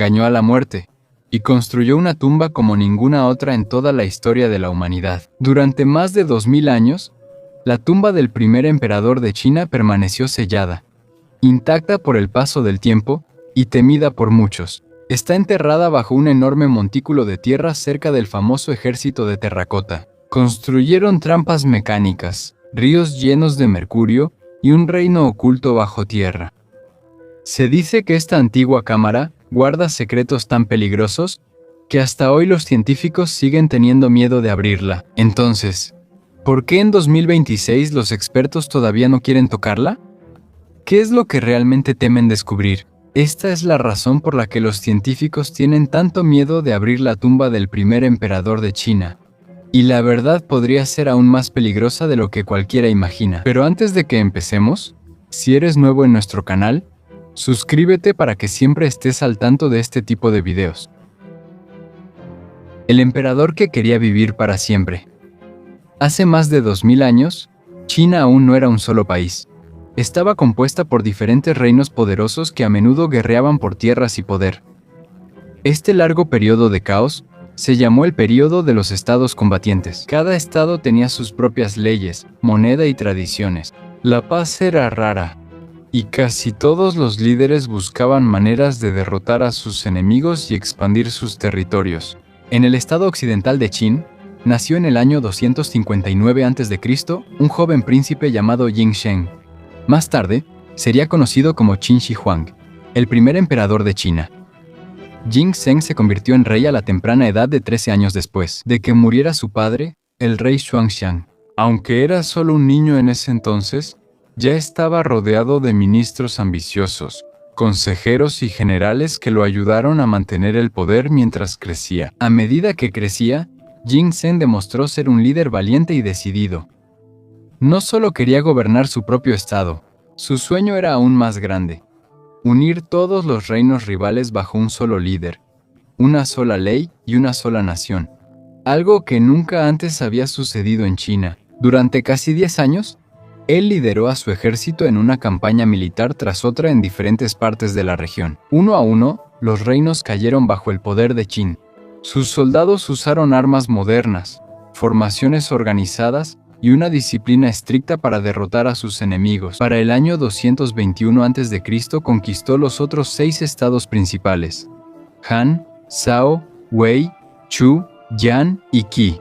engañó a la muerte y construyó una tumba como ninguna otra en toda la historia de la humanidad. Durante más de 2000 años, la tumba del primer emperador de China permaneció sellada, intacta por el paso del tiempo y temida por muchos. Está enterrada bajo un enorme montículo de tierra cerca del famoso ejército de terracota. Construyeron trampas mecánicas, ríos llenos de mercurio y un reino oculto bajo tierra. Se dice que esta antigua cámara guarda secretos tan peligrosos que hasta hoy los científicos siguen teniendo miedo de abrirla. Entonces, ¿por qué en 2026 los expertos todavía no quieren tocarla? ¿Qué es lo que realmente temen descubrir? Esta es la razón por la que los científicos tienen tanto miedo de abrir la tumba del primer emperador de China. Y la verdad podría ser aún más peligrosa de lo que cualquiera imagina. Pero antes de que empecemos, si eres nuevo en nuestro canal, suscríbete para que siempre estés al tanto de este tipo de videos. El emperador que quería vivir para siempre. Hace más de 2000 años, China aún no era un solo país. Estaba compuesta por diferentes reinos poderosos que a menudo guerreaban por tierras y poder. Este largo periodo de caos se llamó el período de los estados combatientes. Cada estado tenía sus propias leyes, moneda y tradiciones. La paz era rara, y casi todos los líderes buscaban maneras de derrotar a sus enemigos y expandir sus territorios. En el estado occidental de Qin, nació en el año 259 a.C. un joven príncipe llamado Jing Sheng. Más tarde, sería conocido como Qin Shi Huang, el primer emperador de China. Jing Sheng se convirtió en rey a la temprana edad de 13 años después de que muriera su padre, el rey Xuanzang. Aunque era solo un niño en ese entonces, ya estaba rodeado de ministros ambiciosos, consejeros y generales que lo ayudaron a mantener el poder mientras crecía. A medida que crecía, Jing Sheng demostró ser un líder valiente y decidido. No solo quería gobernar su propio estado, su sueño era aún más grande: unir todos los reinos rivales bajo un solo líder, una sola ley y una sola nación. Algo que nunca antes había sucedido en China. Durante casi 10 años, él lideró a su ejército en una campaña militar tras otra en diferentes partes de la región. Uno a uno, los reinos cayeron bajo el poder de Qin. Sus soldados usaron armas modernas, formaciones organizadas y una disciplina estricta para derrotar a sus enemigos. Para el año 221 a.C. conquistó los otros 6 estados principales: Han, Zhao, Wei, Chu, Yan y Qi.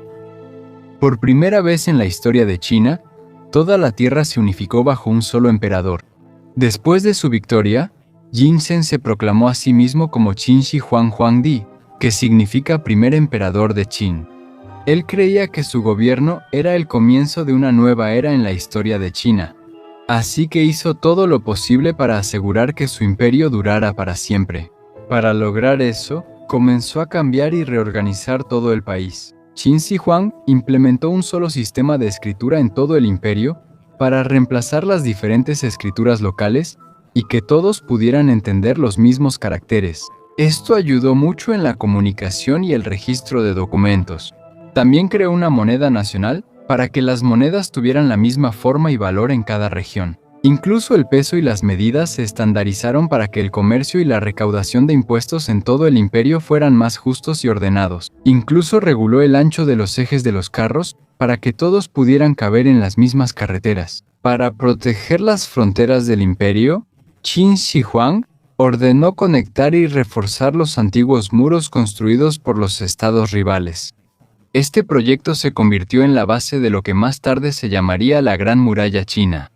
Por primera vez en la historia de China, toda la tierra se unificó bajo un solo emperador. Después de su victoria, Jing Sheng se proclamó a sí mismo como Qin Shi Huang Huangdi, que significa primer emperador de Qin. Él creía que su gobierno era el comienzo de una nueva era en la historia de China, así que hizo todo lo posible para asegurar que su imperio durara para siempre. Para lograr eso, comenzó a cambiar y reorganizar todo el país. Qin Shi Huang implementó un solo sistema de escritura en todo el imperio para reemplazar las diferentes escrituras locales y que todos pudieran entender los mismos caracteres. Esto ayudó mucho en la comunicación y el registro de documentos. También creó una moneda nacional para que las monedas tuvieran la misma forma y valor en cada región. Incluso el peso y las medidas se estandarizaron para que el comercio y la recaudación de impuestos en todo el imperio fueran más justos y ordenados. Incluso reguló el ancho de los ejes de los carros para que todos pudieran caber en las mismas carreteras. Para proteger las fronteras del imperio, Qin Shi Huang ordenó conectar y reforzar los antiguos muros construidos por los estados rivales. Este proyecto se convirtió en la base de lo que más tarde se llamaría la Gran Muralla China.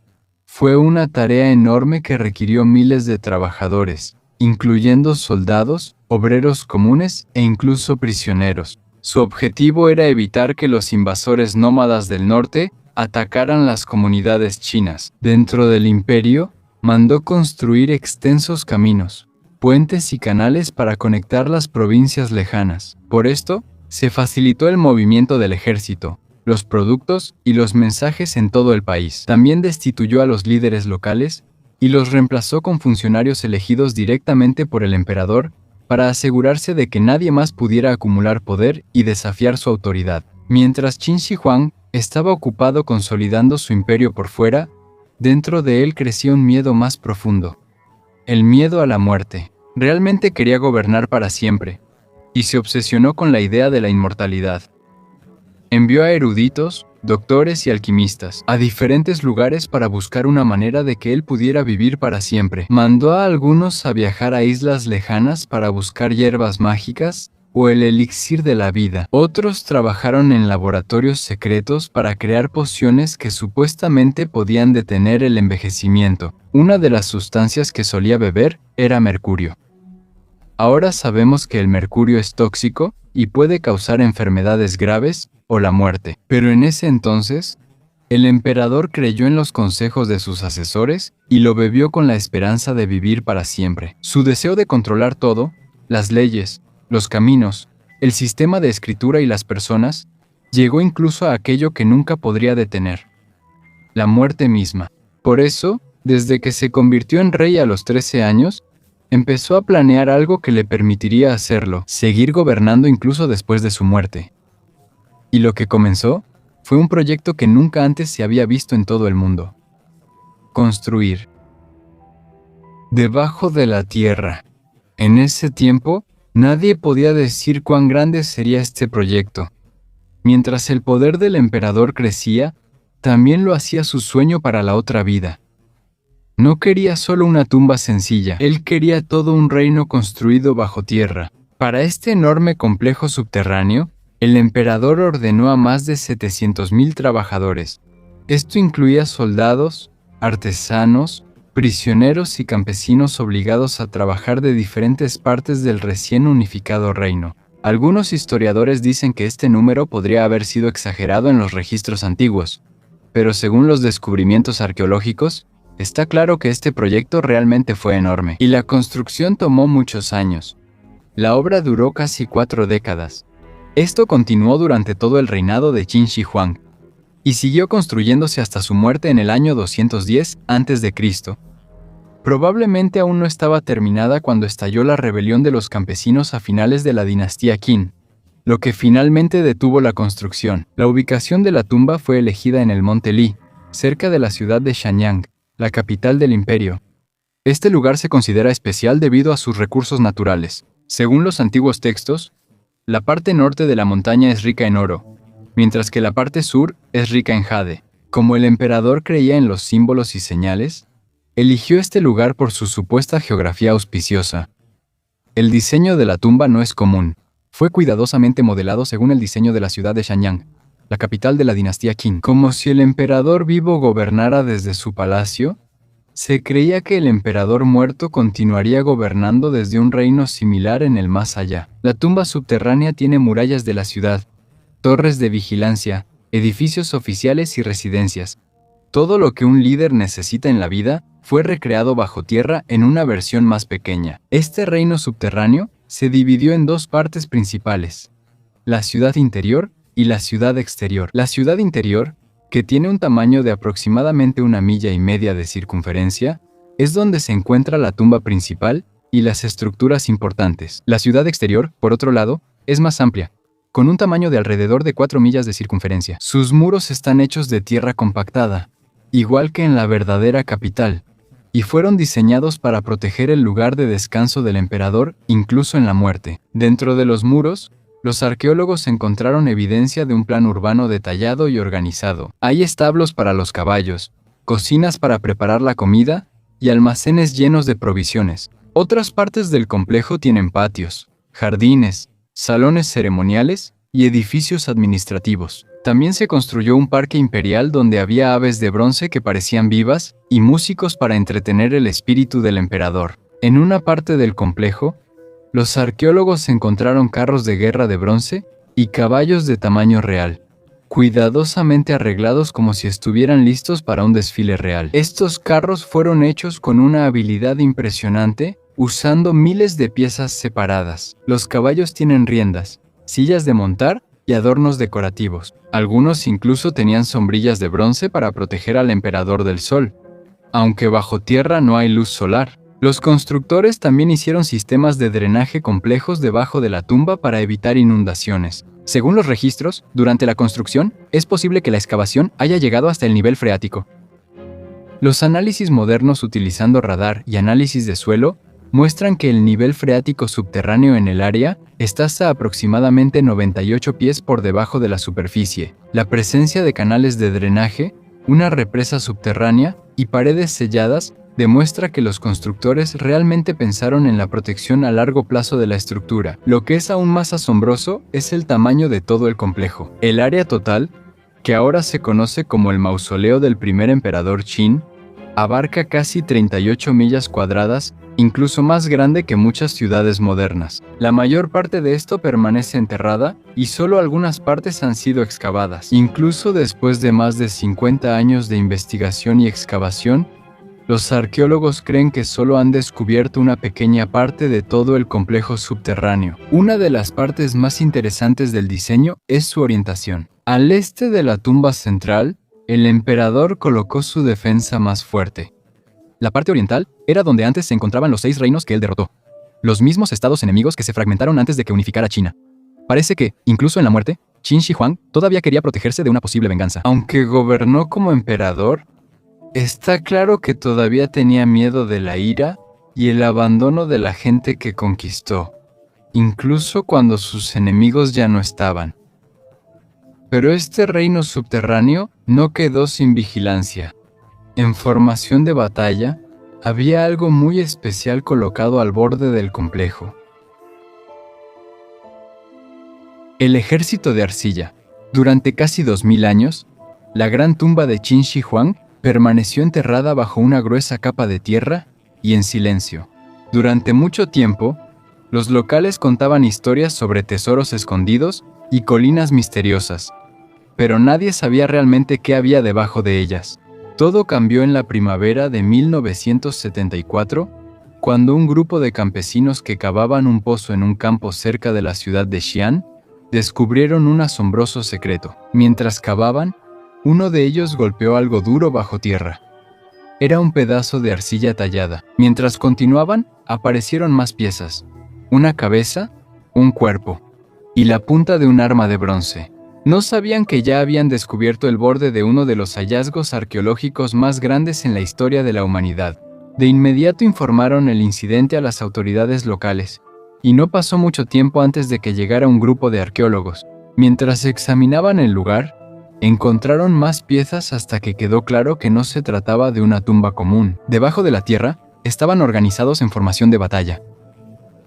Fue una tarea enorme que requirió miles de trabajadores, incluyendo soldados, obreros comunes e incluso prisioneros. Su objetivo era evitar que los invasores nómadas del norte atacaran las comunidades chinas. Dentro del imperio, mandó construir extensos caminos, puentes y canales para conectar las provincias lejanas. Por esto, se facilitó el movimiento del ejército, los productos y los mensajes en todo el país. También destituyó a los líderes locales y los reemplazó con funcionarios elegidos directamente por el emperador para asegurarse de que nadie más pudiera acumular poder y desafiar su autoridad. Mientras Qin Shi Huang estaba ocupado consolidando su imperio por fuera, dentro de él crecía un miedo más profundo: el miedo a la muerte. Realmente quería gobernar para siempre, y se obsesionó con la idea de la inmortalidad. Envió a eruditos, doctores y alquimistas a diferentes lugares para buscar una manera de que él pudiera vivir para siempre. Mandó a algunos a viajar a islas lejanas para buscar hierbas mágicas o el elixir de la vida. Otros trabajaron en laboratorios secretos para crear pociones que supuestamente podían detener el envejecimiento. Una de las sustancias que solía beber era mercurio. Ahora sabemos que el mercurio es tóxico y puede causar enfermedades graves o la muerte. Pero en ese entonces, el emperador creyó en los consejos de sus asesores y lo bebió con la esperanza de vivir para siempre. Su deseo de controlar todo, las leyes, los caminos, el sistema de escritura y las personas, llegó incluso a aquello que nunca podría detener: la muerte misma. Por eso, desde que se convirtió en rey a los 13 años, empezó a planear algo que le permitiría hacerlo, seguir gobernando incluso después de su muerte. Y lo que comenzó fue un proyecto que nunca antes se había visto en todo el mundo: construir debajo de la tierra. En ese tiempo, nadie podía decir cuán grande sería este proyecto. Mientras el poder del emperador crecía, también lo hacía su sueño para la otra vida. No quería solo una tumba sencilla, él quería todo un reino construido bajo tierra. Para este enorme complejo subterráneo, el emperador ordenó a más de 700,000 trabajadores. Esto incluía soldados, artesanos, prisioneros y campesinos obligados a trabajar de diferentes partes del recién unificado reino. Algunos historiadores dicen que este número podría haber sido exagerado en los registros antiguos, pero según los descubrimientos arqueológicos, está claro que este proyecto realmente fue enorme. Y la construcción tomó muchos años. La obra duró casi 4 décadas. Esto continuó durante todo el reinado de Qin Shi Huang, y siguió construyéndose hasta su muerte en el año 210 a.C. Probablemente aún no estaba terminada cuando estalló la rebelión de los campesinos a finales de la dinastía Qin, lo que finalmente detuvo la construcción. La ubicación de la tumba fue elegida en el monte Li, cerca de la ciudad de Shanyang, la capital del imperio. Este lugar se considera especial debido a sus recursos naturales. Según los antiguos textos, la parte norte de la montaña es rica en oro, mientras que la parte sur es rica en jade. Como el emperador creía en los símbolos y señales, eligió este lugar por su supuesta geografía auspiciosa. El diseño de la tumba no es común. Fue cuidadosamente modelado según el diseño de la ciudad de Shanyang, la capital de la dinastía Qin. Como si el emperador vivo gobernara desde su palacio, se creía que el emperador muerto continuaría gobernando desde un reino similar en el más allá. La tumba subterránea tiene murallas de la ciudad, torres de vigilancia, edificios oficiales y residencias. Todo lo que un líder necesita en la vida fue recreado bajo tierra en una versión más pequeña. Este reino subterráneo se dividió en 2 partes principales: la ciudad interior y la ciudad exterior. La ciudad interior, que tiene un tamaño de aproximadamente 1,5 millas de circunferencia, es donde se encuentra la tumba principal y las estructuras importantes. La ciudad exterior, por otro lado, es más amplia, con un tamaño de alrededor de 4 millas de circunferencia. Sus muros están hechos de tierra compactada, igual que en la verdadera capital, y fueron diseñados para proteger el lugar de descanso del emperador incluso en la muerte. Dentro de los muros, los arqueólogos encontraron evidencia de un plan urbano detallado y organizado. Hay establos para los caballos, cocinas para preparar la comida y almacenes llenos de provisiones. Otras partes del complejo tienen patios, jardines, salones ceremoniales y edificios administrativos. También se construyó un parque imperial donde había aves de bronce que parecían vivas y músicos para entretener el espíritu del emperador. En una parte del complejo, los arqueólogos encontraron carros de guerra de bronce y caballos de tamaño real, cuidadosamente arreglados como si estuvieran listos para un desfile real. Estos carros fueron hechos con una habilidad impresionante, usando miles de piezas separadas. Los caballos tienen riendas, sillas de montar y adornos decorativos. Algunos incluso tenían sombrillas de bronce para proteger al emperador del sol, aunque bajo tierra no hay luz solar. Los constructores también hicieron sistemas de drenaje complejos debajo de la tumba para evitar inundaciones. Según los registros, durante la construcción, es posible que la excavación haya llegado hasta el nivel freático. Los análisis modernos utilizando radar y análisis de suelo muestran que el nivel freático subterráneo en el área está hasta aproximadamente 98 pies por debajo de la superficie. La presencia de canales de drenaje, una represa subterránea y paredes selladas demuestra que los constructores realmente pensaron en la protección a largo plazo de la estructura. Lo que es aún más asombroso es el tamaño de todo el complejo. El área total, que ahora se conoce como el mausoleo del primer emperador Qin, abarca casi 38 millas cuadradas, incluso más grande que muchas ciudades modernas. La mayor parte de esto permanece enterrada y solo algunas partes han sido excavadas. Incluso después de más de 50 años de investigación y excavación, los arqueólogos creen que solo han descubierto una pequeña parte de todo el complejo subterráneo. Una de las partes más interesantes del diseño es su orientación. Al este de la tumba central, el emperador colocó su defensa más fuerte. La parte oriental era donde antes se encontraban los 6 reinos que él derrotó, los mismos estados enemigos que se fragmentaron antes de que unificara China. Parece que, incluso en la muerte, Qin Shi Huang todavía quería protegerse de una posible venganza. Aunque gobernó como emperador, está claro que todavía tenía miedo de la ira y el abandono de la gente que conquistó, incluso cuando sus enemigos ya no estaban. Pero este reino subterráneo no quedó sin vigilancia. En formación de batalla, había algo muy especial colocado al borde del complejo. El ejército de arcilla. Durante casi 2000 años, la gran tumba de Qin Shi Huang permaneció enterrada bajo una gruesa capa de tierra y en silencio. Durante mucho tiempo, los locales contaban historias sobre tesoros escondidos y colinas misteriosas, pero nadie sabía realmente qué había debajo de ellas. Todo cambió en la primavera de 1974, cuando un grupo de campesinos que cavaban un pozo en un campo cerca de la ciudad de Xi'an descubrieron un asombroso secreto. Mientras cavaban, uno de ellos golpeó algo duro bajo tierra. Era un pedazo de arcilla tallada. Mientras continuaban, aparecieron más piezas: una cabeza, un cuerpo y la punta de un arma de bronce. No sabían que ya habían descubierto el borde de uno de los hallazgos arqueológicos más grandes en la historia de la humanidad. De inmediato informaron el incidente a las autoridades locales, y no pasó mucho tiempo antes de que llegara un grupo de arqueólogos. Mientras examinaban el lugar, encontraron más piezas hasta que quedó claro que no se trataba de una tumba común. Debajo de la tierra, estaban organizados en formación de batalla.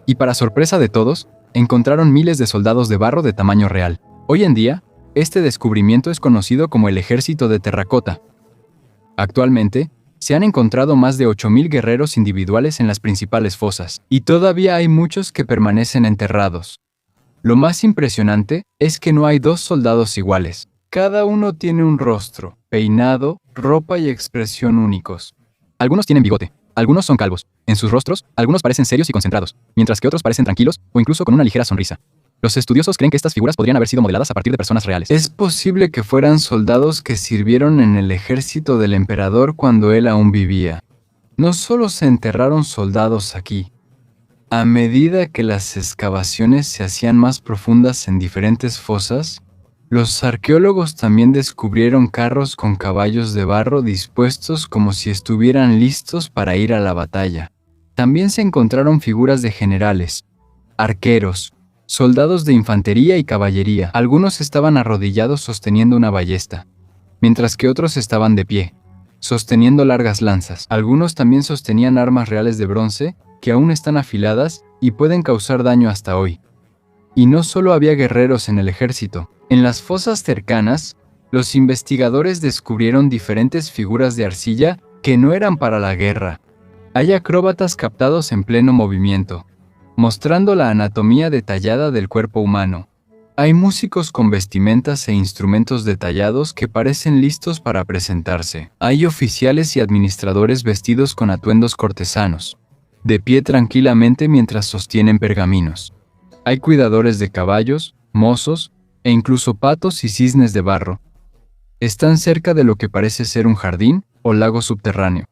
Y para sorpresa de todos, encontraron miles de soldados de barro de tamaño real. Hoy en día, este descubrimiento es conocido como el Ejército de Terracota. Actualmente, se han encontrado más de 8.000 guerreros individuales en las principales fosas, y todavía hay muchos que permanecen enterrados. Lo más impresionante es que no hay 2 soldados iguales. Cada uno tiene un rostro, peinado, ropa y expresión únicos. Algunos tienen bigote, algunos son calvos. En sus rostros, algunos parecen serios y concentrados, mientras que otros parecen tranquilos o incluso con una ligera sonrisa. Los estudiosos creen que estas figuras podrían haber sido modeladas a partir de personas reales. Es posible que fueran soldados que sirvieron en el ejército del emperador cuando él aún vivía. No solo se enterraron soldados aquí. A medida que las excavaciones se hacían más profundas en diferentes fosas, los arqueólogos también descubrieron carros con caballos de barro dispuestos como si estuvieran listos para ir a la batalla. También se encontraron figuras de generales, arqueros, soldados de infantería y caballería. Algunos estaban arrodillados sosteniendo una ballesta, mientras que otros estaban de pie, sosteniendo largas lanzas. Algunos también sostenían armas reales de bronce que aún están afiladas y pueden causar daño hasta hoy. Y no solo había guerreros en el ejército. En las fosas cercanas, los investigadores descubrieron diferentes figuras de arcilla que no eran para la guerra. Hay acróbatas captados en pleno movimiento, mostrando la anatomía detallada del cuerpo humano. Hay músicos con vestimentas e instrumentos detallados que parecen listos para presentarse. Hay oficiales y administradores vestidos con atuendos cortesanos, de pie tranquilamente mientras sostienen pergaminos. Hay cuidadores de caballos, mozos e incluso patos y cisnes de barro. Están cerca de lo que parece ser un jardín o lago subterráneo.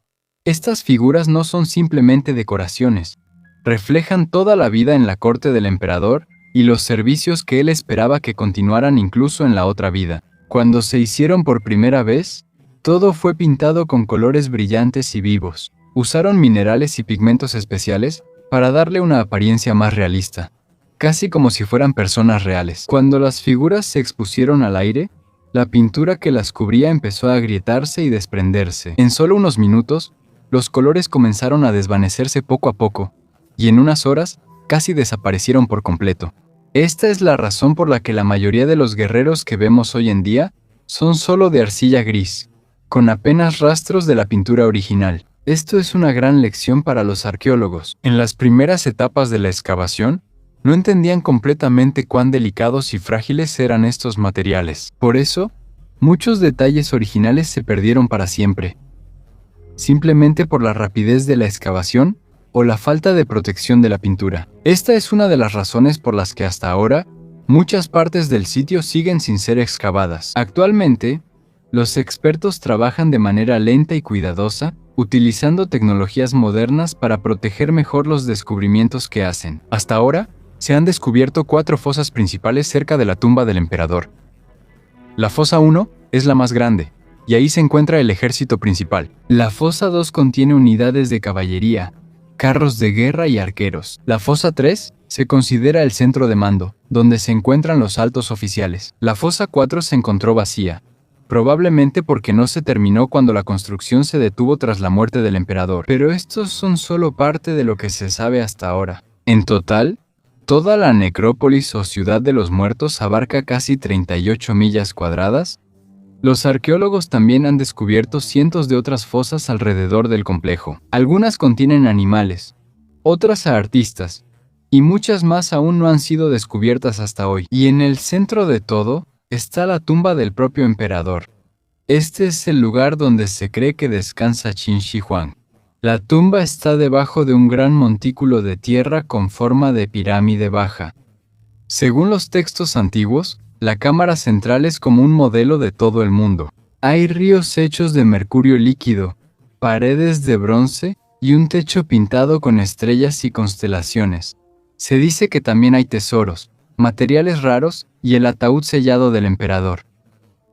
Estas figuras no son simplemente decoraciones, reflejan toda la vida en la corte del emperador y los servicios que él esperaba que continuaran incluso en la otra vida. Cuando se hicieron por primera vez, todo fue pintado con colores brillantes y vivos. Usaron minerales y pigmentos especiales para darle una apariencia más realista, casi como si fueran personas reales. Cuando las figuras se expusieron al aire, la pintura que las cubría empezó a agrietarse y desprenderse. En solo unos minutos, los colores comenzaron a desvanecerse poco a poco, y en unas horas casi desaparecieron por completo. Esta es la razón por la que la mayoría de los guerreros que vemos hoy en día son solo de arcilla gris, con apenas rastros de la pintura original. Esto es una gran lección para los arqueólogos. En las primeras etapas de la excavación, no entendían completamente cuán delicados y frágiles eran estos materiales. Por eso, muchos detalles originales se perdieron para siempre, simplemente por la rapidez de la excavación o la falta de protección de la pintura. Esta es una de las razones por las que hasta ahora, muchas partes del sitio siguen sin ser excavadas. Actualmente, los expertos trabajan de manera lenta y cuidadosa, utilizando tecnologías modernas para proteger mejor los descubrimientos que hacen. Hasta ahora, se han descubierto 4 fosas principales cerca de la tumba del emperador. La fosa 1 es la más grande, y ahí se encuentra el ejército principal. La fosa 2 contiene unidades de caballería, carros de guerra y arqueros. La fosa 3 se considera el centro de mando, donde se encuentran los altos oficiales. La fosa 4 se encontró vacía, probablemente porque no se terminó cuando la construcción se detuvo tras la muerte del emperador. Pero estos son solo parte de lo que se sabe hasta ahora. En total, toda la necrópolis o ciudad de los muertos abarca casi 38 millas cuadradas. Los arqueólogos también han descubierto cientos de otras fosas alrededor del complejo. Algunas contienen animales, otras a artistas, y muchas más aún no han sido descubiertas hasta hoy. Y en el centro de todo está la tumba del propio emperador. Este es el lugar donde se cree que descansa Qin Shi Huang. La tumba está debajo de un gran montículo de tierra con forma de pirámide baja. Según los textos antiguos, la cámara central es como un modelo de todo el mundo. Hay ríos hechos de mercurio líquido, paredes de bronce y un techo pintado con estrellas y constelaciones. Se dice que también hay tesoros, materiales raros y el ataúd sellado del emperador.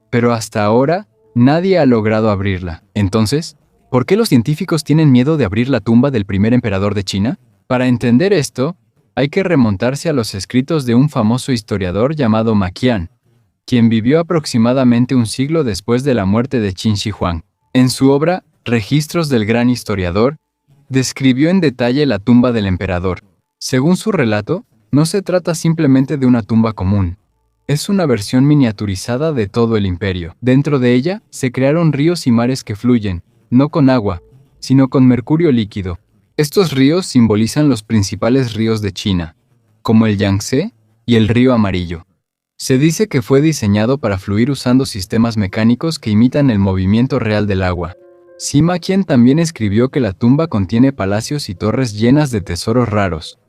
Pero hasta ahora, nadie ha logrado abrirla. Entonces, ¿por qué los científicos tienen miedo de abrir la tumba del primer emperador de China? Para entender esto, hay que remontarse a los escritos de un famoso historiador llamado Ma Qian, quien vivió aproximadamente un siglo después de la muerte de Qin Shi Huang. En su obra, Registros del Gran Historiador, describió en detalle la tumba del emperador. Según su relato, no se trata simplemente de una tumba común. Es una versión miniaturizada de todo el imperio. Dentro de ella, se crearon ríos y mares que fluyen, no con agua, sino con mercurio líquido. Estos ríos simbolizan los principales ríos de China, como el Yangtze y el río Amarillo. Se dice que fue diseñado para fluir usando sistemas mecánicos que imitan el movimiento real del agua. Sima Qian también escribió que la tumba contiene palacios y torres llenas de tesoros raros,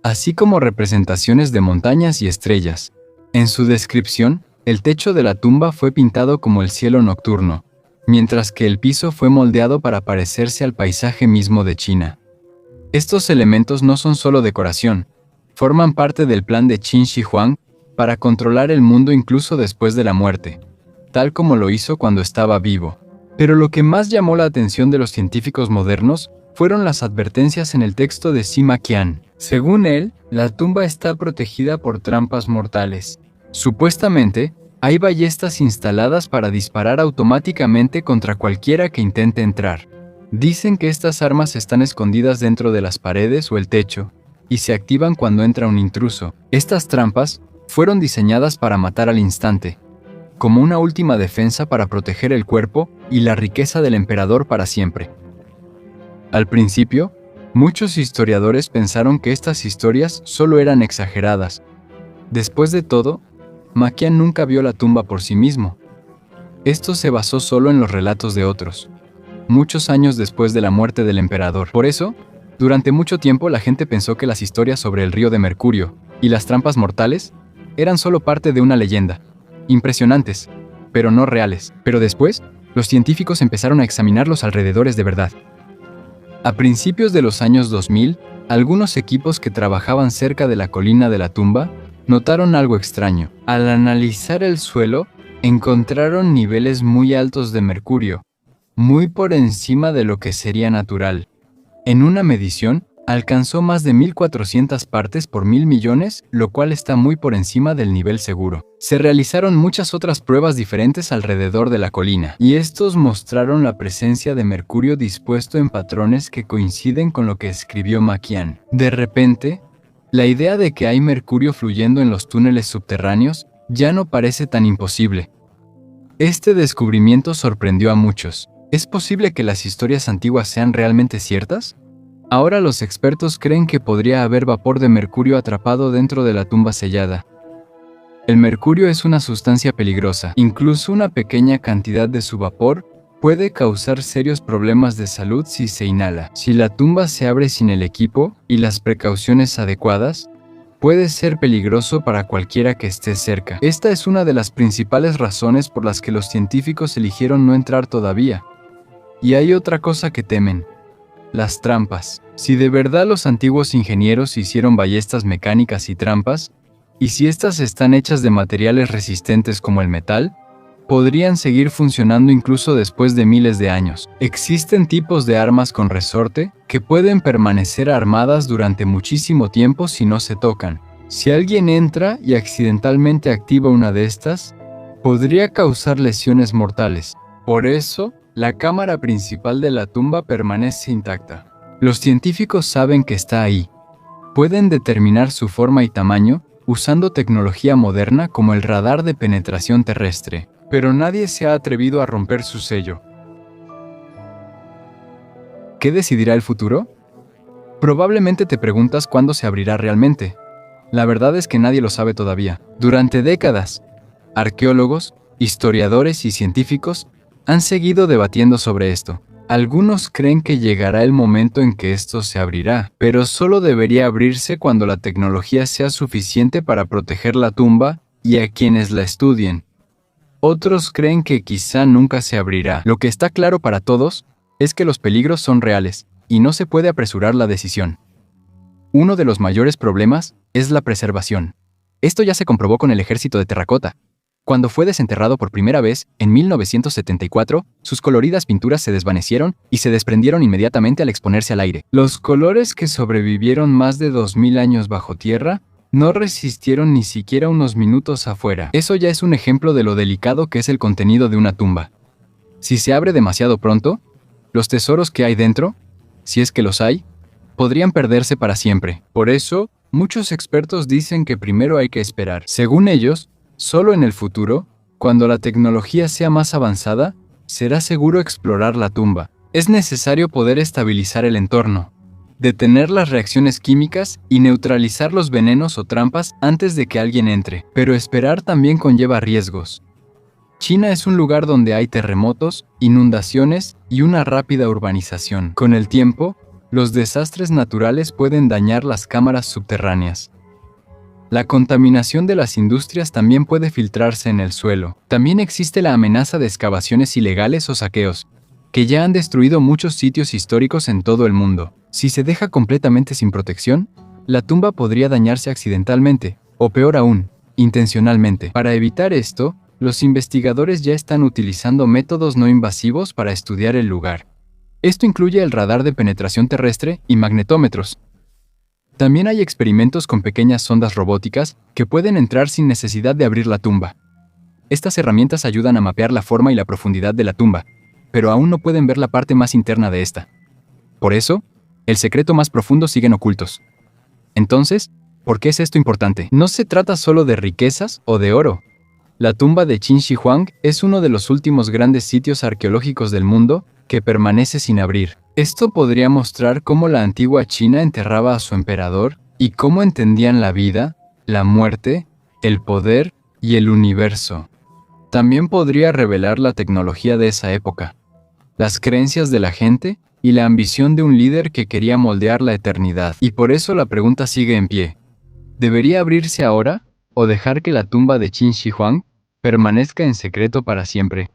así como representaciones de montañas y estrellas. En su descripción, el techo de la tumba fue pintado como el cielo nocturno, mientras que el piso fue moldeado para parecerse al paisaje mismo de China. Estos elementos no son solo decoración, forman parte del plan de Qin Shi Huang para controlar el mundo incluso después de la muerte, tal como lo hizo cuando estaba vivo. Pero lo que más llamó la atención de los científicos modernos fueron las advertencias en el texto de Sima Qian. Según él, la tumba está protegida por trampas mortales. Supuestamente, hay ballestas instaladas para disparar automáticamente contra cualquiera que intente entrar. Dicen que estas armas están escondidas dentro de las paredes o el techo, y se activan cuando entra un intruso. Estas trampas fueron diseñadas para matar al instante, como una última defensa para proteger el cuerpo y la riqueza del emperador para siempre. Al principio, muchos historiadores pensaron que estas historias solo eran exageradas. Después de todo, Ma Qian nunca vio la tumba por sí mismo. Esto se basó solo en los relatos de otros, muchos años después de la muerte del emperador. Por eso, durante mucho tiempo la gente pensó que las historias sobre el río de Mercurio y las trampas mortales eran solo parte de una leyenda. Impresionantes, pero no reales. Pero después, los científicos empezaron a examinar los alrededores de verdad. A principios de los años 2000, algunos equipos que trabajaban cerca de la colina de la tumba notaron algo extraño. Al analizar el suelo, encontraron niveles muy altos de mercurio, muy por encima de lo que sería natural. En una medición, Alcanzó más de 1.400 partes por 1.000 millones, lo cual está muy por encima del nivel seguro. Se realizaron muchas otras pruebas diferentes alrededor de la colina, y estos mostraron la presencia de mercurio dispuesto en patrones que coinciden con lo que escribió Makian. De repente, la idea de que hay mercurio fluyendo en los túneles subterráneos ya no parece tan imposible. Este descubrimiento sorprendió a muchos. ¿Es posible que las historias antiguas sean realmente ciertas? Ahora los expertos creen que podría haber vapor de mercurio atrapado dentro de la tumba sellada. El mercurio es una sustancia peligrosa. Incluso una pequeña cantidad de su vapor puede causar serios problemas de salud si se inhala. Si la tumba se abre sin el equipo y las precauciones adecuadas, puede ser peligroso para cualquiera que esté cerca. Esta es una de las principales razones por las que los científicos eligieron no entrar todavía. Y hay otra cosa que temen: las trampas. Si de verdad los antiguos ingenieros hicieron ballestas mecánicas y trampas, y si estas están hechas de materiales resistentes como el metal, podrían seguir funcionando incluso después de miles de años. Existen tipos de armas con resorte que pueden permanecer armadas durante muchísimo tiempo si no se tocan. Si alguien entra y accidentalmente activa una de estas, podría causar lesiones mortales. Por eso, la cámara principal de la tumba permanece intacta. Los científicos saben que está ahí. Pueden determinar su forma y tamaño usando tecnología moderna como el radar de penetración terrestre, pero nadie se ha atrevido a romper su sello. ¿Qué decidirá el futuro? Probablemente te preguntas cuándo se abrirá realmente. La verdad es que nadie lo sabe todavía. Durante décadas, arqueólogos, historiadores y científicos han seguido debatiendo sobre esto. Algunos creen que llegará el momento en que esto se abrirá, pero solo debería abrirse cuando la tecnología sea suficiente para proteger la tumba y a quienes la estudien. Otros creen que quizá nunca se abrirá. Lo que está claro para todos es que los peligros son reales y no se puede apresurar la decisión. Uno de los mayores problemas es la preservación. Esto ya se comprobó con el ejército de terracota. Cuando fue desenterrado por primera vez, en 1974, sus coloridas pinturas se desvanecieron y se desprendieron inmediatamente al exponerse al aire. Los colores que sobrevivieron más de 2000 años bajo tierra no resistieron ni siquiera unos minutos afuera. Eso ya es un ejemplo de lo delicado que es el contenido de una tumba. Si se abre demasiado pronto, los tesoros que hay dentro, si es que los hay, podrían perderse para siempre. Por eso, muchos expertos dicen que primero hay que esperar. Según ellos, solo en el futuro, cuando la tecnología sea más avanzada, será seguro explorar la tumba. Es necesario poder estabilizar el entorno, detener las reacciones químicas y neutralizar los venenos o trampas antes de que alguien entre. Pero esperar también conlleva riesgos. China es un lugar donde hay terremotos, inundaciones y una rápida urbanización. Con el tiempo, los desastres naturales pueden dañar las cámaras subterráneas. La contaminación de las industrias también puede filtrarse en el suelo. También existe la amenaza de excavaciones ilegales o saqueos, que ya han destruido muchos sitios históricos en todo el mundo. Si se deja completamente sin protección, la tumba podría dañarse accidentalmente, o peor aún, intencionalmente. Para evitar esto, los investigadores ya están utilizando métodos no invasivos para estudiar el lugar. Esto incluye el radar de penetración terrestre y magnetómetros. También hay experimentos con pequeñas sondas robóticas que pueden entrar sin necesidad de abrir la tumba. Estas herramientas ayudan a mapear la forma y la profundidad de la tumba, pero aún no pueden ver la parte más interna de esta. Por eso, el secreto más profundo siguen ocultos. Entonces, ¿por qué es esto importante? No se trata solo de riquezas o de oro. La tumba de Qin Shi Huang es uno de los últimos grandes sitios arqueológicos del mundo que permanece sin abrir. Esto podría mostrar cómo la antigua China enterraba a su emperador y cómo entendían la vida, la muerte, el poder y el universo. También podría revelar la tecnología de esa época, las creencias de la gente y la ambición de un líder que quería moldear la eternidad. Y por eso la pregunta sigue en pie. ¿Debería abrirse ahora o dejar que la tumba de Qin Shi Huang permanezca en secreto para siempre?